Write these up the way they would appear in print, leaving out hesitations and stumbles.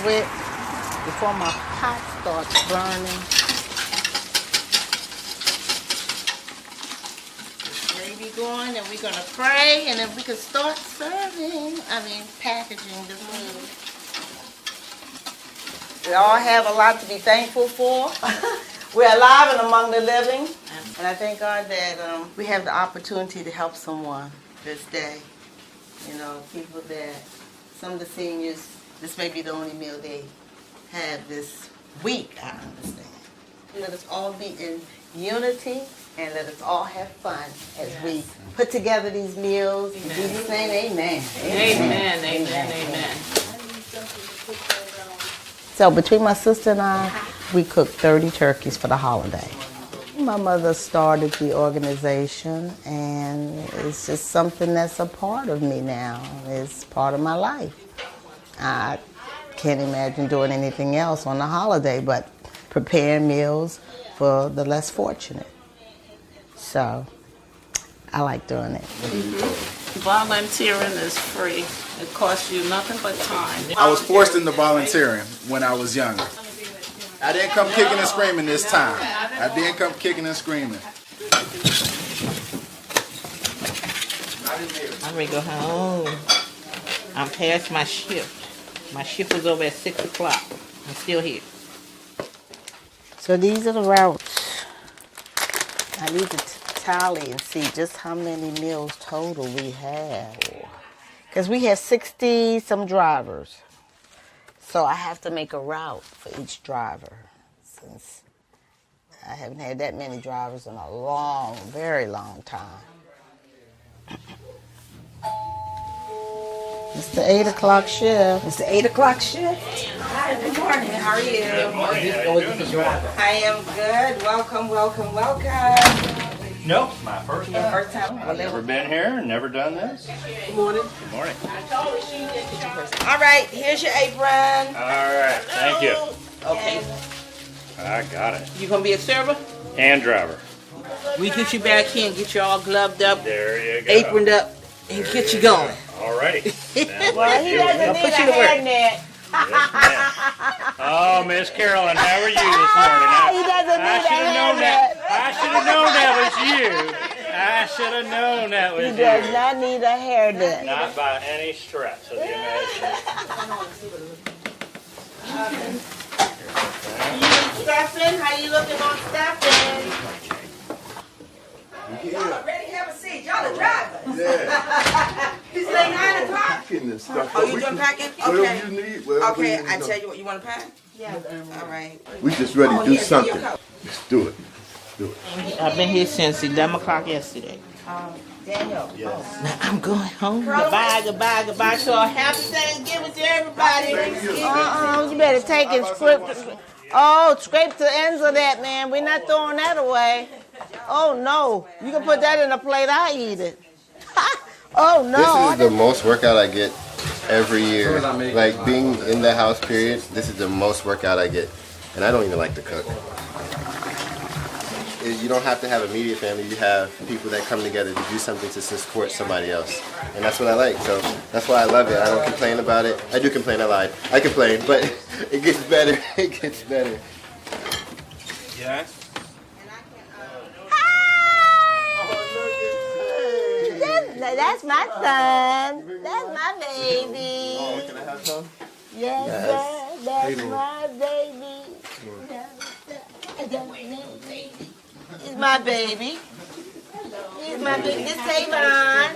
with before my pot starts burning. Gravy going, and we're gonna pray, and then we can start packaging the food. We all have a lot to be thankful for. We're alive and among the living, and I thank God that we have the opportunity to help someone this day. You know, people that, some of the seniors, this may be the only meal they have this week, I understand. Let us all be in unity and let us all have fun as we put together these meals. In Jesus' name, amen. Amen, amen, amen. So between my sister and I, we cooked 30 turkeys for the holiday. My mother started the organization, and it's just something that's a part of me now. It's part of my life. I can't imagine doing anything else on the holiday but preparing meals for the less fortunate. So I like doing it. Volunteering is free. It costs you nothing but time. I was forced into volunteering when I was younger. I didn't come kicking and screaming this time. I didn't come kicking and screaming. I'm ready to go home. I'm past my shift. My shift was over at 6 o'clock. I'm still here. So these are the routes. I need to tally and see just how many meals total we have. Because we have 60 some drivers. So I have to make a route for each driver, since I haven't had that many drivers in a long, very long time. It's the 8 o'clock shift. It's the 8 o'clock shift. Hi, good morning. How are you? Good morning. How you doing this morning? I am good. Welcome, welcome, welcome. No, my first Your time. first time? Never been here, never done this. Good morning. Good morning. All right, here's your apron. All right, thank you. Okay. I got it. You gonna be a server? And driver. We get you back here and get you all gloved up, There you go. aproned up, and get you going. Alrighty. Sounds Well, like he a deal. doesn't I'll need put a you to work. hairnet. Yes, ma'am. Oh, Miss Carolyn, how are you this morning? He doesn't I need a should have known hairnet. that. I should have known that was you. I should have known that was He you. does not need a hairnet. Not by any stretch of the imagination. Stuffing, how you looking on stuffing? Y'all Ready to have a seat. Y'all are drivers. Yeah. It's like 9 o'clock. Packing and stuff. Oh, you doing packing? Whatever Okay. you need. Whatever Okay, you I need. tell you what, you want to pack? Yeah. All right. We just ready to do here, something. here you go. Let's do it. Do it. I've been here since 11 o'clock yesterday. Daniel. Now I'm going home. Goodbye, goodbye, goodbye. So happy Thanksgiving to everybody. You better take and scrape the ends of that, man. We're not throwing that away. Oh, no. You can put that in a plate, I eat it. Oh, no. This is the most workout I get every year. Like being in the house period, this is the most workout I get. And I don't even like to cook. You don't have to have immediate family. You have people that come together to do something to support somebody else. And that's what I like. So that's why I love it. I don't complain about it. I do complain, I lied. I complain, but it gets better. It gets better. Yeah. That's my son. That's my baby. Can I have some? Yes, sir. That's my baby. He's my baby. He's my baby. This is Tavon.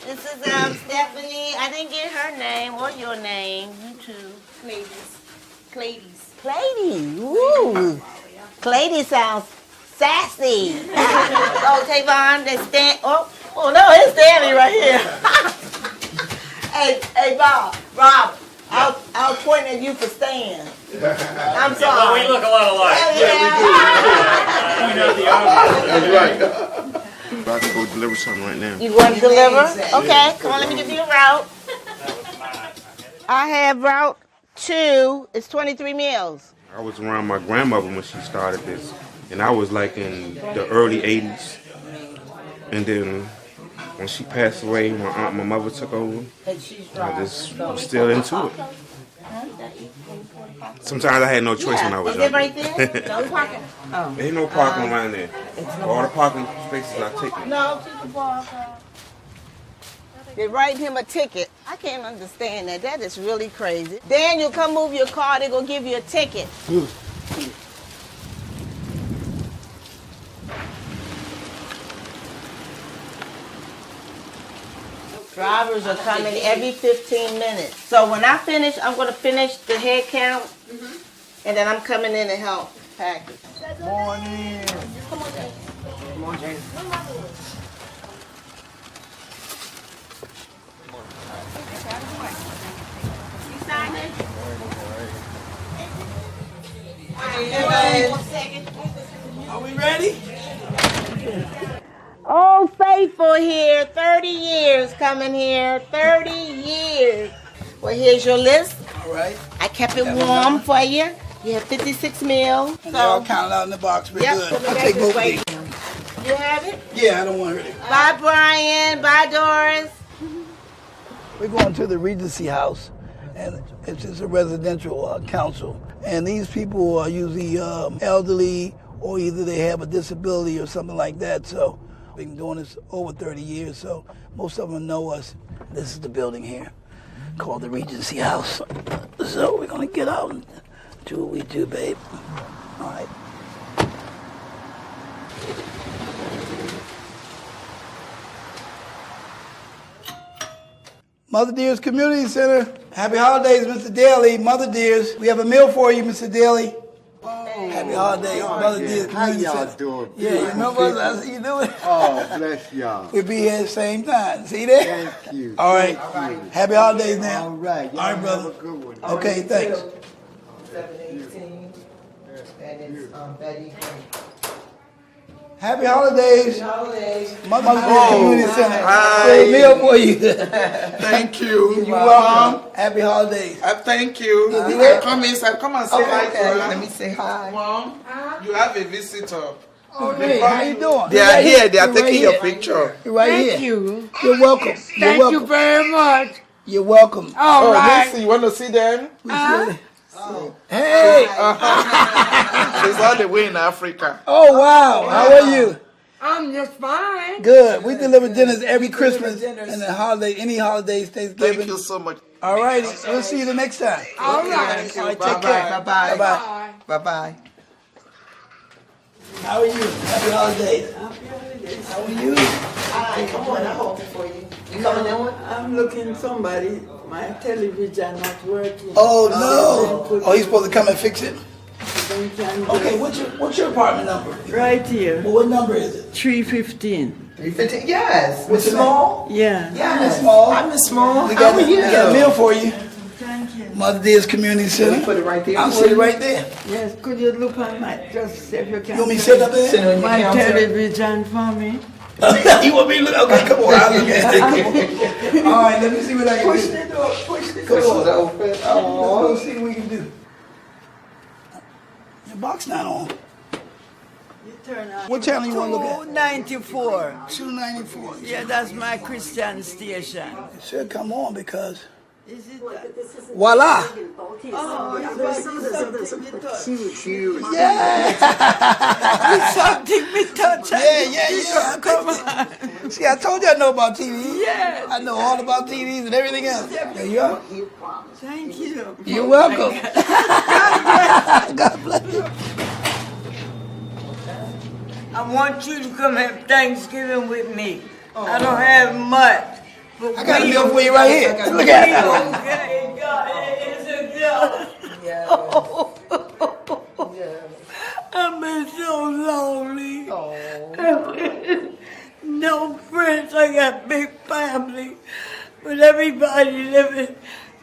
This is Stephanie. I didn't get her name or your name. You too. Clady. Woo. Clady sounds sassy. Oh, Tavon, they stand. Oh no, it's Danny right here. Hey, Rob. I was pointing at you for staying. I'm sorry. Well, we look a lot alike. That's right. About to go deliver something right now. You going to deliver? Okay, come on, let me give you a route. I have route 2. It's 23 meals. I was around my grandmother when she started this, and I was like in the early 80s. And then when she passed away, my mother took over. I just was still into it. Sometimes I had no choice when I was Is it younger. right there? No parking. Ain't no parking around there. All the parking spaces are taken. No, just the park. They write him a ticket. I can't understand that. That is really crazy. Daniel, come move your car. They're going to give you a ticket. Drivers are coming every 15 minutes. So when I finish, I'm going to finish the head count, and then I'm coming in to help pack it. Morning. Come on, James. Come on, James. You sign it? Are we ready? Oh, Faithful here, 30 years coming here, 30 years. Well, here's your list. All right. I kept it warm for you. You have 56 meals. And they're all counted out in the box. We're Yep, good. so the I'll bag take is both of right these. you have it? Yeah, I don't want to hurt it. Bye, Brian. Bye, Doris. We're going to the Regency House, and it's just a residential council. And these people are usually elderly, or either they have a disability or something like that. So we've been doing this over 30 years, so most of them know us. This is the building here called the Regency House. So we're going to get out and do what we do, babe. All right. Mother Dears Community Center. Happy holidays, Mr. Daly. Mother Dears, we have a meal for you, Mr. Daly. Happy holidays, Mother Dears Community How y'all Center. doing? Yeah, you remember us? I see you doing. Oh, bless y'all. We'll be here at the same time. See that? Thank you. All right. Happy holidays now. All right. Y'all All right, have brother. a good one. Okay, thanks. 718. And it's Betty. Happy holidays. Holidays. Mother Dears Community Center. hi. There's a meal for you. Thank you. You're welcome. Happy holidays. Thank you. Is he there? Come inside. Come and say hi to Okay, her. let me say hi. Mom, you have a visitor. Hey, how you doing? They You're are right here. They are You're right taking your here. picture. You're right here. Thank you. You're welcome. You're Thank welcome. you very much. You're welcome. All right. Lucy, you want to see them? Hey. She's all the way in Africa. Oh, wow. How are you? I'm just fine. Good. We deliver dinners every Christmas and the holiday, any holidays, Thanksgiving. Thank you so much. All righty. We'll see you the next time. All right. All right, take Bye-bye. care. Bye-bye. Bye-bye. Bye-bye. How are you? Happy holidays. How are you? Hi, come on, I hope for you. You coming in with? I'm looking somebody. My television not working. Oh, no. Oh, he's supposed to come and fix it? Okay, what's your apartment number? Right here. Well, what number is it? 315. 315? Yes. What's With the small? Yeah. Yes. Small. I'm the small. We got, How are you? we got a meal for you. Thank you. Mother Dears Community Center. Put it right there. I'll for sit you. right there. Yes, could you look on my, just if you can. You want me to sit up there? Sit on your My counter. television for me. You want me to look? Okay, come on. I'll look at it. Come on. All right, let me see what I can Push do. the door. Push the Come door on. open. Let's Oh. go see what we can do. Your box not on. You turn on. What channel you want to look at? 294. 294. Yeah, that's my Christian station. It should come on because Is it that? voila. It's something me touch. Yeah. Come on. See, I told you I know about TV. Yes. I know all about TVs and everything else. There you are. Thank you. You're welcome. God bless you. I want you to come have Thanksgiving with me. I don't have much. But I got a meal for you right here. Look at it. Okay, God, it's a God. I've been so lonely. No friends. I got big family, but everybody living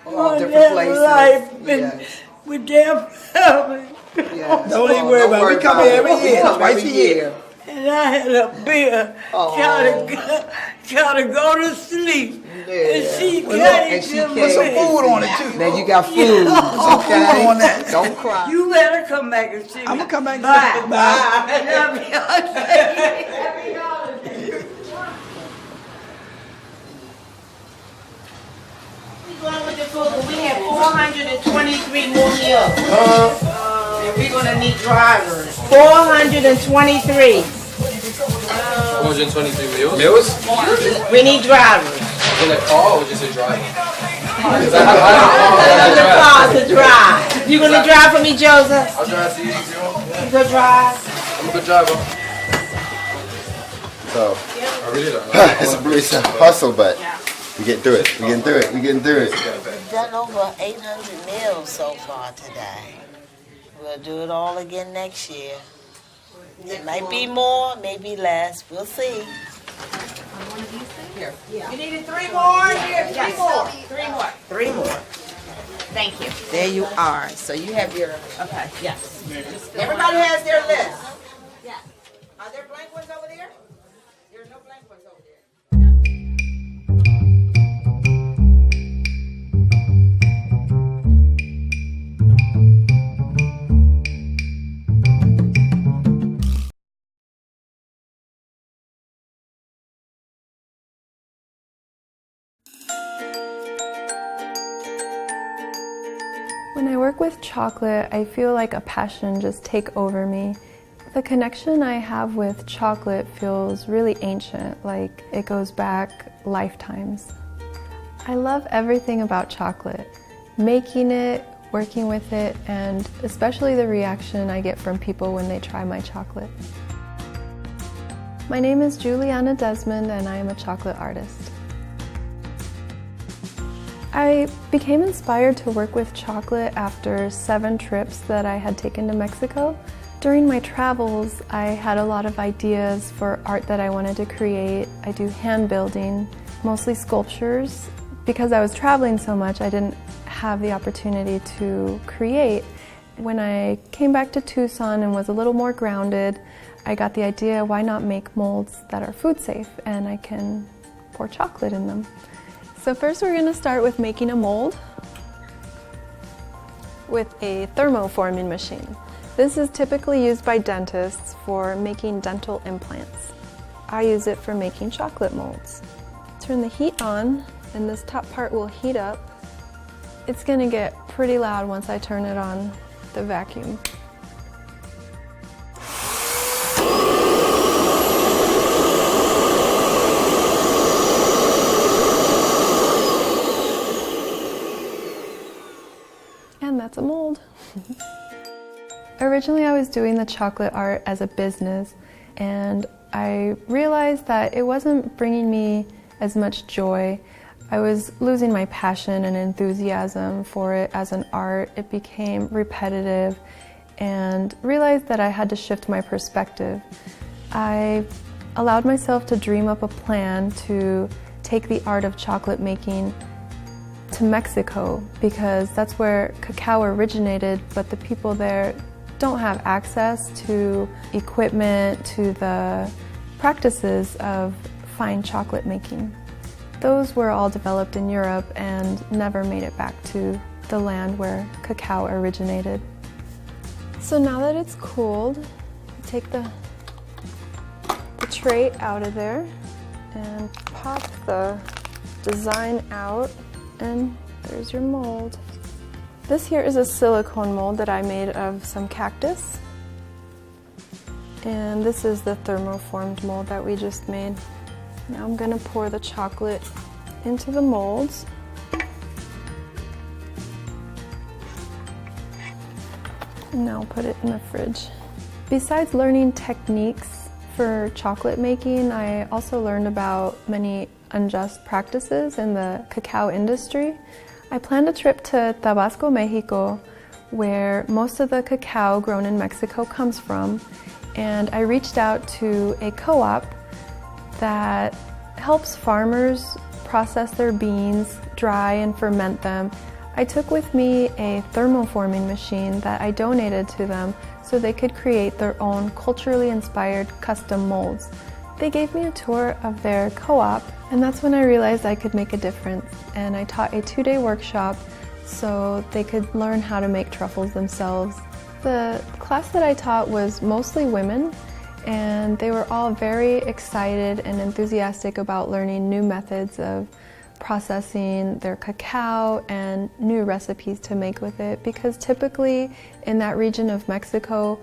on different their places. life and Yes. with their family. Yes. Don't even worry about it. We come here every year, twice a year. And I had a beer, try to go to sleep. And she Well, look, came and she to Put some me. food on it too. Now you got food. Okay. Food on that. Don't cry. You better come back and see me. I'm gonna come back. Bye. Bye. Happy holidays. We going with with the food, but we have 423 more meals. And we're gonna need drivers. 423. 423 meals? Meals? We need drivers. In a car or just a driver? The car to drive. You gonna drive for me, Joseph? I'll drive to you. You go drive. I'm a good driver. So, I really don't know. it's a hustle, but we getting through it. We getting through it. We getting through it. We've done over 800 meals so far today. We'll do it all again next year. It might be more, maybe less. We'll see. Here. You needed 3 more? Here, 3 more. 3 more. 3 more. Thank you. There you are. So you have your. Okay, yes. Everybody has their list. Yeah. Are there blank ones over there? There are no blank ones over there. When I work with chocolate, I feel like a passion just take over me. The connection I have with chocolate feels really ancient, like it goes back lifetimes. I love everything about chocolate, making it, working with it, and especially the reaction I get from people when they try my chocolate. My name is Juliana Desmond and I am a chocolate artist. I became inspired to work with chocolate after 7 trips that I had taken to Mexico. During my travels, I had a lot of ideas for art that I wanted to create. I do hand building, mostly sculptures. Because I was traveling so much, I didn't have the opportunity to create. When I came back to Tucson and was a little more grounded, I got the idea, why not make molds that are food safe and I can pour chocolate in them. So first we're going to start with making a mold with a thermoforming machine. This is typically used by dentists for making dental implants. I use it for making chocolate molds. Turn the heat on and this top part will heat up. It's going to get pretty loud once I turn it on the vacuum. And that's a mold. Originally I was doing the chocolate art as a business and I realized that it wasn't bringing me as much joy. I was losing my passion and enthusiasm for it as an art. It became repetitive and realized that I had to shift my perspective. I allowed myself to dream up a plan to take the art of chocolate making to Mexico because that's where cacao originated, but the people there don't have access to equipment, to the practices of fine chocolate making. Those were all developed in Europe and never made it back to the land where cacao originated. So now that it's cooled, take the tray out of there and pop the design out. And there's your mold. This here is a silicone mold that I made of some cactus. And this is the thermoformed mold that we just made. Now I'm gonna pour the chocolate into the molds. And now I'll put it in the fridge. Besides learning techniques for chocolate making, I also learned about many unjust practices in the cacao industry. I planned a trip to Tabasco, Mexico, where most of the cacao grown in Mexico comes from, and I reached out to a co-op that helps farmers process their beans, dry and ferment them. I took with me a thermoforming machine that I donated to them so they could create their own culturally inspired custom molds. They gave me a tour of their co-op, and that's when I realized I could make a difference. And I taught a 2-day workshop so they could learn how to make truffles themselves. The class that I taught was mostly women, and they were all very excited and enthusiastic about learning new methods of processing their cacao and new recipes to make with it, because typically in that region of Mexico,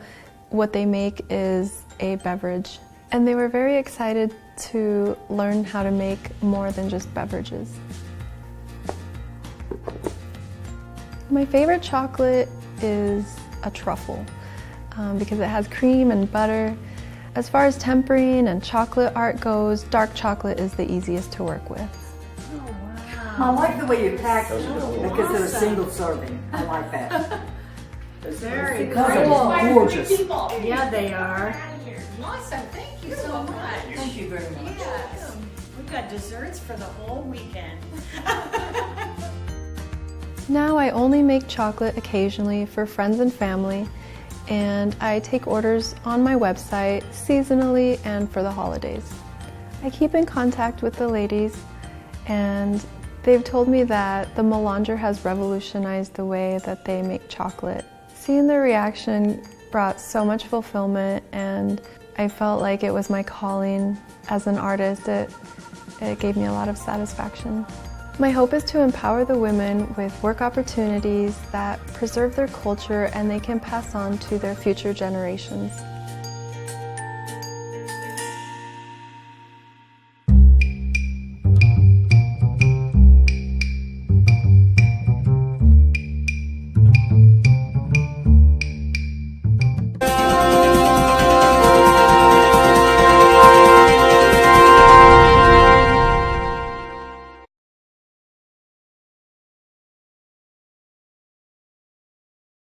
what they make is a beverage. And they were very excited to learn how to make more than just beverages. My favorite chocolate is a truffle because it has cream and butter. As far as tempering and chocolate art goes, dark chocolate is the easiest to work with. I like the way you package it because they're a single serving. I like that. Very Because cool. they're gorgeous. Yeah, they are. Awesome, thank you so much. Thank you very much. Yes. We've got desserts for the whole weekend. Now I only make chocolate occasionally for friends and family, and I take orders on my website seasonally and for the holidays. I keep in contact with the ladies, and they've told me that the Melanger has revolutionized the way that they make chocolate. Seeing their reaction brought so much fulfillment, and I felt like it was my calling as an artist. It gave me a lot of satisfaction. My hope is to empower the women with work opportunities that preserve their culture and they can pass on to their future generations.